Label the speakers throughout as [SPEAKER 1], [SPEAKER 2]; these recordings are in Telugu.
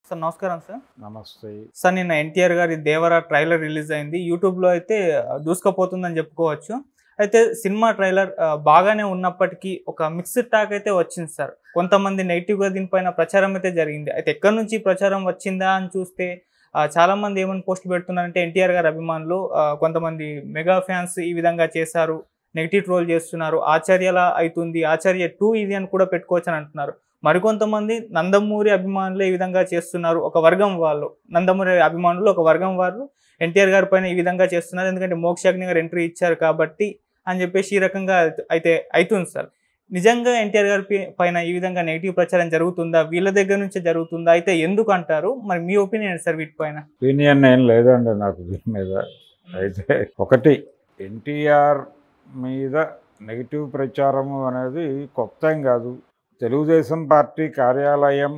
[SPEAKER 1] సార్ నమస్కారం సార్.
[SPEAKER 2] నమస్తే.
[SPEAKER 1] సార్ నిన్న ఎన్టీఆర్ గారి 'దేవర' ట్రైలర్ రిలీజ్ అయింది. యూట్యూబ్‌లో అయితే దూసుకుపోతుందని చెప్పుకోవచ్చు. అయితే సినిమా ట్రైలర్ బాగానే ఉన్నప్పటికీ ఒక మిక్స్డ్ టాక్ అయితే వచ్చింది సార్. కొంతమంది నెగెటివ్‌గా దీనిపైన ప్రచారం అయితే జరిగింది. అయితే ఎక్కడి నుంచి ప్రచారం వచ్చిందా అని చూస్తే చాలామంది ఏమని పోస్ట్ పెడుతున్నారంటే ఎన్టీఆర్ గారి అభిమానులు కొంతమంది మెగా ఫ్యాన్స్ ఈ విధంగా చేశారు, నెగెటివ్ ట్రోల్ చేస్తున్నారు, ఆచార్యలా అయితుంది, ఆచార్య 2 ఇది అని కూడా పెట్టుకోవచ్చని అంటున్నారు. మరికొంతమంది నందమూరి అభిమానులు ఈ విధంగా చేస్తున్నారు. ఒక వర్గం వాళ్ళు నందమూరి అభిమానులు ఒక వర్గం వాళ్ళు ఎన్టీఆర్ గారి పైన ఈ విధంగా చేస్తున్నారు. ఎందుకంటే మోక్షాగ్ని గారు ఎంట్రీ ఇచ్చారు కాబట్టి అని చెప్పేసి ఈ రకంగా అయితే అవుతుంది సార్. నిజంగా ఎన్టీఆర్ గారి పైన ఈ విధంగా నెగిటివ్ ప్రచారం జరుగుతుందా? వీళ్ళ దగ్గర నుంచే జరుగుతుందా? అయితే ఎందుకు అంటారు? మరి మీ ఒపీనియన్ ఏంటి సార్ వీటిపైన?
[SPEAKER 2] ఒపీనియన్ ఏం లేదండి నాకు దీని మీద. అయితే ఒకటి, ఎన్టీఆర్ మీద నెగిటివ్ ప్రచారము అనేది కొత్త ఏం కాదు. తెలుగుదేశం పార్టీ కార్యాలయం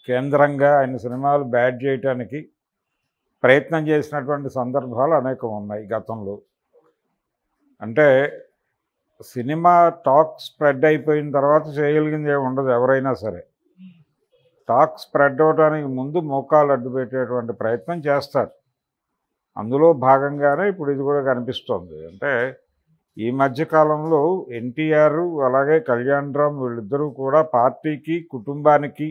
[SPEAKER 2] కేంద్రంగా ఆయన సినిమాలు బ్యాడ్ చేయటానికి ప్రయత్నం చేసినటువంటి సందర్భాలు అనేకం ఉన్నాయి గతంలో. అంటే సినిమా టాక్ స్ప్రెడ్ అయిపోయిన తర్వాత చేయగలిగింది ఏమి ఉండదు ఎవరైనా సరే. టాక్ స్ప్రెడ్ అవడానికి ముందు మోకాలు అడ్డు పెట్టేటువంటి ప్రయత్నం చేస్తారు. అందులో భాగంగానే ఇప్పుడు ఇది కూడా కనిపిస్తోంది. అంటే ఈ మధ్యకాలంలో ఎన్టీఆర్ అలాగే కళ్యాణ్ రామ్ వీళ్ళిద్దరూ కూడా పార్టీకి కుటుంబానికి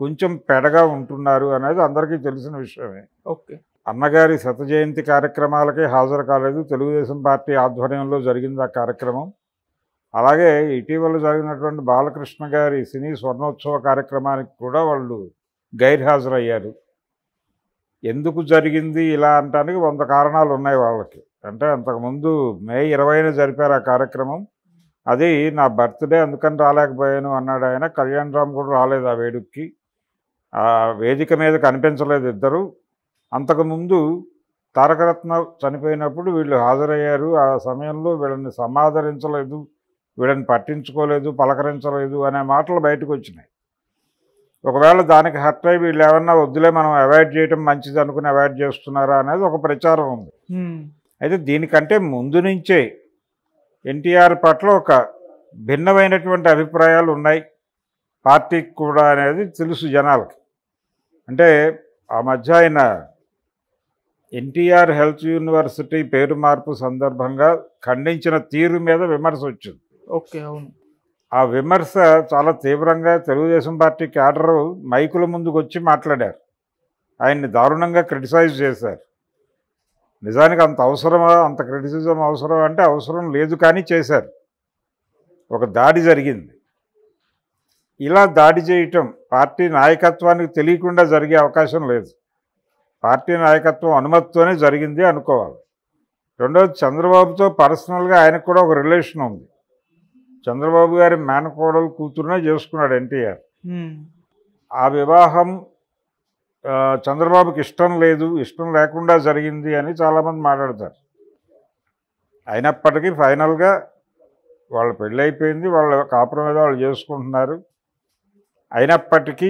[SPEAKER 2] కొంచెం పెడగా ఉంటున్నారు అనేది అందరికీ తెలిసిన విషయమే.
[SPEAKER 1] ఓకే.
[SPEAKER 2] అన్నగారి శత జయంతి కార్యక్రమాలకే హాజరు కాలేదు. తెలుగుదేశం పార్టీ ఆధ్వర్యంలో జరిగింది ఆ కార్యక్రమం. అలాగే ఇటీవల జరిగినటువంటి బాలకృష్ణ గారి సినీ స్వర్ణోత్సవ కార్యక్రమానికి కూడా వాళ్ళు గైర్హాజరయ్యారు. ఎందుకు జరిగింది ఇలా అనటానికి 100 కారణాలు ఉన్నాయి వాళ్ళకి. అంటే అంతకుముందు మే 20న జరిపారు ఆ కార్యక్రమం. అది నా బర్త్డే అందుకని రాలేకపోయాను అన్నాడు ఆయన. కళ్యాణ్ రామ్ కూడా రాలేదు ఆ వేడుకకి. ఆ వేదిక మీద కనిపించలేదు ఇద్దరు. అంతకుముందు తారకరత్న చనిపోయినప్పుడు వీళ్ళు హాజరయ్యారు. ఆ సమయంలో వీళ్ళని సమాదరించలేదు, వీళ్ళని పట్టించుకోలేదు, పలకరించలేదు అనే మాటలు బయటకు వచ్చినాయి. ఒకవేళ దానికి హర్ట్ అయ్యి వీళ్ళు ఏమన్నా వద్దులే మనం అవాయిడ్ చేయడం మంచిది అనుకుని అవాయిడ్ చేస్తున్నారా అనేది ఒక ప్రచారం ఉంది. అయితే దీనికంటే ముందు నుంచే ఎన్టీఆర్ పట్ల ఒక భిన్నమైనటువంటి అభిప్రాయాలు ఉన్నాయి పార్టీకి కూడా అనేది తెలుసు జనాలకి. అంటే ఆ మధ్య ఆయన ఎన్టీఆర్ హెల్త్ యూనివర్సిటీ పేరు మార్పు సందర్భంగా ఖండించిన తీరు మీద విమర్శ వచ్చింది.
[SPEAKER 1] ఓకే. అవును.
[SPEAKER 2] ఆ విమర్శ చాలా తీవ్రంగా తెలుగుదేశం పార్టీ క్యాడరు మైకుల ముందుకు వచ్చి మాట్లాడారు. ఆయన్ని దారుణంగా క్రిటిసైజ్ చేశారు. నిజానికి అంత అవసరమా, అంత క్రిటిసిజం అవసరం అంటే అవసరం లేదు, కానీ చేశారు. ఒక దాడి జరిగింది. ఇలా దాడి చేయటం పార్టీ నాయకత్వానికి తెలియకుండా జరిగే అవకాశం లేదు. పార్టీ నాయకత్వం అనుమతితోనే జరిగింది అనుకోవాలి. రెండవది, చంద్రబాబుతో పర్సనల్గా ఆయనకు కూడా ఒక రిలేషన్ ఉంది. చంద్రబాబు గారి మేనకోడలు కూతురునే చేసుకున్నాడు ఎన్టీఆర్. ఆ వివాహం చంద్రబాబుకి ఇష్టం లేదు, ఇష్టం లేకుండా జరిగింది అని చాలామంది మాట్లాడతారు. అయినప్పటికీ ఫైనల్గా వాళ్ళ పెళ్ళి అయిపోయింది, వాళ్ళ కాపురం మీద వాళ్ళు చేసుకుంటున్నారు. అయినప్పటికీ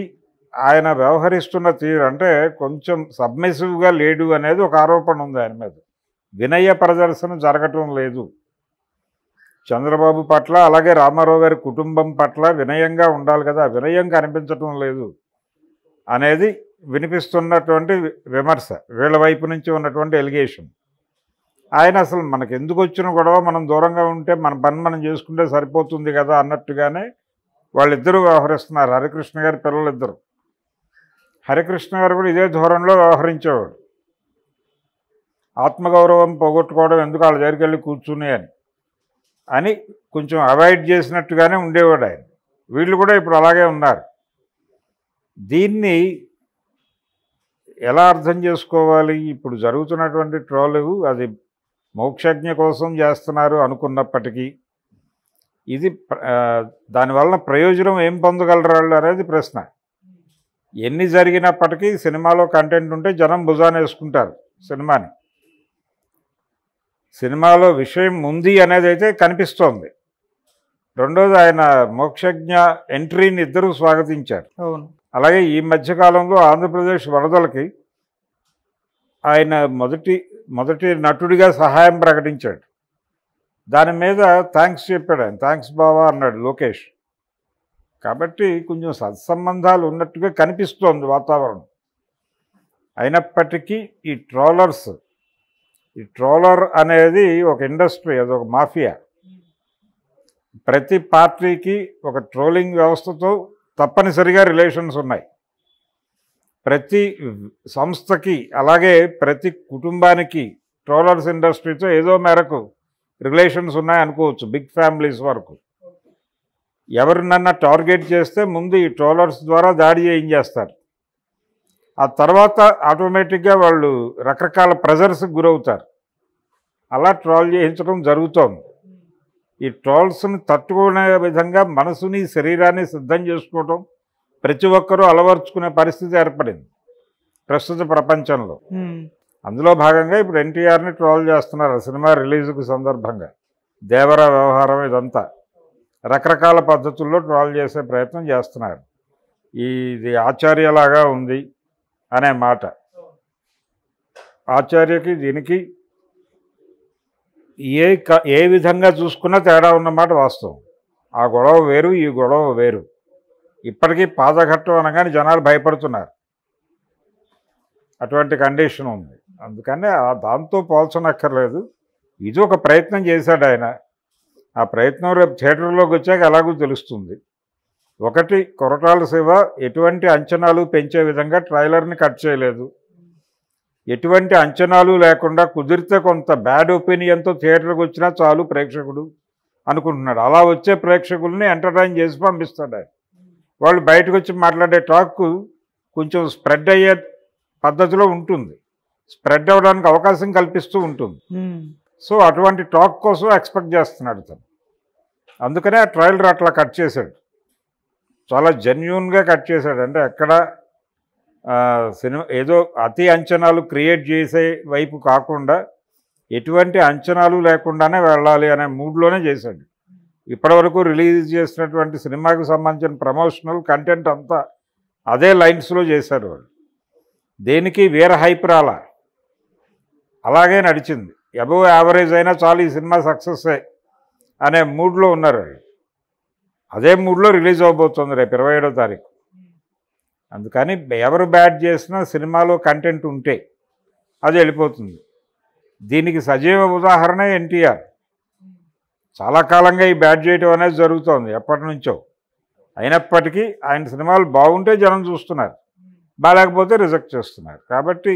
[SPEAKER 2] ఆయన వ్యవహరిస్తున్న తీరు అంటే కొంచెం సబ్మిసివ్గా లేడు అనేది ఒక ఆరోపణ ఉంది ఆయన మీద. వినయ ప్రదర్శన జరగటం లేదు చంద్రబాబు పట్ల. అలాగే రామారావు గారి కుటుంబం పట్ల వినయంగా ఉండాలి కదా, వినయం కనిపించటం లేదు అనేది వినిపిస్తున్నటువంటి విమర్శ, వీళ్ళ వైపు నుంచి ఉన్నటువంటి ఎలిగేషన్. ఆయన అసలు మనకు ఎందుకు వచ్చిన గొడవ, మనం దూరంగా ఉంటే మన పని మనం చేసుకుంటే సరిపోతుంది కదా అన్నట్టుగానే వాళ్ళిద్దరూ వ్యవహరిస్తున్నారు. హరికృష్ణ గారి పిల్లలిద్దరు. హరికృష్ణ గారు కూడా ఇదే ధోరణిలో వ్యవహరించేవాడు. ఆత్మగౌరవం పోగొట్టుకోవడం ఎందుకు వాళ్ళ దగ్గరికి వెళ్ళి కూర్చుని అని కొంచెం అవాయిడ్ చేసినట్టుగానే ఉండేవాడు ఆయన. వీళ్ళు కూడా ఇప్పుడు అలాగే ఉన్నారు. దీన్ని ఎలా అర్థం చేసుకోవాలి? ఇప్పుడు జరుగుతున్నటువంటి ట్రోలు అది మోక్షజ్ఞ కోసం చేస్తున్నారు అనుకున్నప్పటికీ ఇది దానివల్ల ప్రయోజనం ఏం పొందగలరు వాళ్ళు అనేది ప్రశ్న. ఎన్ని జరిగినప్పటికీ సినిమాలో కంటెంట్ ఉంటే జనం భుజాన వేసుకుంటారు సినిమాని. సినిమాలో విషయం ఉంది అనేది అయితే కనిపిస్తోంది. రెండోది, ఆయన మోక్షజ్ఞ ఎంట్రీని ఇద్దరూ స్వాగతించారు. అలాగే ఈ మధ్యకాలంలో ఆంధ్రప్రదేశ్ వరదలకి ఆయన మొదటి నటుడిగా సహాయం ప్రకటించాడు. దాని మీద థ్యాంక్స్ చెప్పాడు ఆయన. థ్యాంక్స్ బావా అన్నాడు లోకేష్. కాబట్టి కొంచెం సత్సంబంధాలు ఉన్నట్టుగా కనిపిస్తోంది వాతావరణం. అయినప్పటికీ ఈ ట్రోలర్ అనేది ఒక ఇండస్ట్రీ, అది ఒక మాఫియా. ప్రతి పార్టీకి ఒక ట్రోలింగ్ వ్యవస్థతో తప్పనిసరిగా రిలేషన్స్ ఉన్నాయి. ప్రతి సంస్థకి అలాగే ప్రతి కుటుంబానికి ట్రోలర్స్ ఇండస్ట్రీతో ఏదో మేరకు రిలేషన్స్ ఉన్నాయనుకోవచ్చు, బిగ్ ఫ్యామిలీస్ వరకు. ఎవరినన్నా టార్గెట్ చేస్తే ముందు ఈ ట్రోలర్స్ ద్వారా దాడి చేయించేస్తారు. ఆ తర్వాత ఆటోమేటిక్గా వాళ్ళు రకరకాల ప్రెజర్స్కి గురవుతారు. అలా ట్రోల్ చేయించడం జరుగుతోంది. ఈ ట్రోల్స్ని తట్టుకునే విధంగా మనసుని శరీరాన్ని సిద్ధం చేసుకోవటం ప్రతి ఒక్కరూ అలవర్చుకునే పరిస్థితి ఏర్పడింది ప్రస్తుత ప్రపంచంలో. అందులో భాగంగా ఇప్పుడు ఎన్టీఆర్ని ట్రోల్ చేస్తున్నారు సినిమా రిలీజ్కు సందర్భంగా. దేవరా వ్యవహారం ఇదంతా రకరకాల పద్ధతుల్లో ట్రోల్ చేసే ప్రయత్నం చేస్తున్నారు. ఇది ఆచార్యలాగా ఉంది అనే మాట. ఆచార్యకి దీనికి ఏ విధంగా చూసుకున్నా తేడా ఉన్నమాట వాస్తవం. ఆ గొడవ వేరు, ఈ గొడవ వేరు. ఇప్పటికీ పాదఘట్టం అనగానే జనాలు భయపడుతున్నారు. అటువంటి కండిషన్ ఉంది. అందుకని దాంతో పోల్చనక్కర్లేదు. ఇది ఒక ప్రయత్నం చేశాడు ఆయన. ఆ ప్రయత్నం రేపు థియేటర్లోకి వచ్చాక ఎలాగో తెలుస్తుంది. ఒకటి, కొరటాల శివ ఎటువంటి అంచనాలు పెంచే విధంగా ట్రైలర్ని కట్ చేయలేదు. ఎటువంటి అంచనాలు లేకుండా కుదిరితే కొంత బ్యాడ్ ఒపీనియన్తో థియేటర్కి వచ్చినా చాలు ప్రేక్షకుడు అనుకుంటున్నాడు. అలా వచ్చే ప్రేక్షకుల్ని ఎంటర్టైన్ చేసి పంపిస్తాడు ఆయన. వాళ్ళు బయటకు వచ్చి మాట్లాడే టాక్ కొంచెం స్ప్రెడ్ అయ్యే పద్ధతిలో ఉంటుంది, స్ప్రెడ్ అవ్వడానికి అవకాశం కల్పిస్తూ ఉంటుంది. సో అటువంటి టాక్ కోసం ఎక్స్పెక్ట్ చేస్తున్నాడు తను. అందుకనే ఆ ట్రైలర్ అట్లా కట్ చేశాడు, చాలా జెన్యూన్గా కట్ చేశాడు. అంటే ఎక్కడ సినిమా ఏదో అతి అంచనాలు క్రియేట్ చేసే వైపు కాకుండా ఎటువంటి అంచనాలు లేకుండానే వెళ్ళాలి అనే మూడ్లోనే చేశాడు. ఇప్పటివరకు రిలీజ్ చేసినటువంటి సినిమాకు సంబంధించిన ప్రమోషనల్ కంటెంట్ అంతా అదే లైన్స్లో చేశారు వాళ్ళు. దేనికి వేరే హైప్ రాలా, అలాగే నడిచింది. అబోవ్ యావరేజ్ అయినా చాలు ఈ సినిమా సక్సెస్సే అనే మూడ్లో ఉన్నారు వాళ్ళు. అదే మూడ్లో రిలీజ్ అవబోతుంది రేపు 27వ తారీఖు. అందుకని ఎవరు బ్యాడ్ చేసినా సినిమాలో కంటెంట్ ఉంటే అది వెళ్ళిపోతుంది. దీనికి సజీవ ఉదాహరణ ఎన్టీఆర్. చాలా కాలంగా ఈ బ్యాడ్ చేయటం అనేది జరుగుతోంది ఎప్పటి నుంచో. అయినప్పటికీ ఆయన సినిమాలు బాగుంటే జనం చూస్తున్నారు, బాగాలేకపోతే రిజెక్ట్ చేస్తున్నారు. కాబట్టి